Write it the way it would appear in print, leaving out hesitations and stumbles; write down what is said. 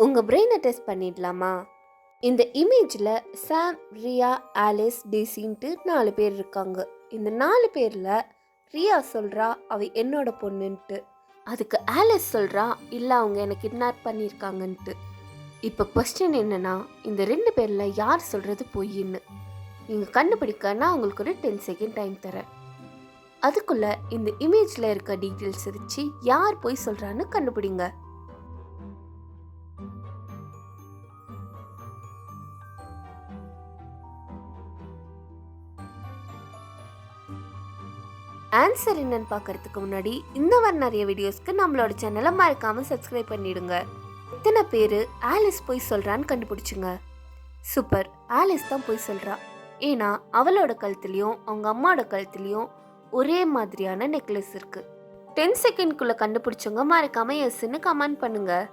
உங்கள் பிரெயினை டெஸ்ட் பண்ணிடலாமா? இந்த இமேஜில் சாம், ரியா, ஆலிஸ், டேசின்ட்டு 4 பேர் இருக்காங்க. இந்த 4 பேரில் ரியா சொல்கிறா அவ என்னோட பொண்ணுன்ட்டு. அதுக்கு ஆலிஸ் சொல்கிறா இல்லை அவங்க எனக்கு கிட்னாப் பண்ணியிருக்காங்கன்ட்டு. இப்போ கொஸ்டின் என்னன்னா, இந்த 2 பேரில் யார் சொல்கிறது பொய்ன்னு நீங்கள் கண்டுபிடிக்க நான் உங்களுக்கு ஒரு 10 செகண்ட் டைம் தரேன். அதுக்குள்ளே இந்த இமேஜில் இருக்க டீட்டெயில்ஸ் வச்சு யார் பொய் சொல்கிறான்னு கண்டுபிடிங்க. ஆன்சர் என்னன்னு பார்க்கறதுக்கு முன்னாடி இந்த மாதிரி நிறைய வீடியோஸ்க்கு நம்மளோட சேனலை மறக்காமல் சப்ஸ்கிரைப் பண்ணிடுங்க. எத்தனை பேர் ஆலிஸ் போய் சொல்கிறான்னு கண்டுபிடிச்சுங்க. சூப்பர், ஆலிஸ் தான் போய் சொல்கிறா. ஏன்னா அவளோட கழுத்துலேயும் அவங்க அம்மாவோட கழுத்துலேயும் ஒரே மாதிரியான நெக்லஸ் இருக்குது. 10 செகண்ட்குள்ளே கண்டுபிடிச்சவங்க மறக்காமல் எஸ்ன்னு கமெண்ட் பண்ணுங்கள்.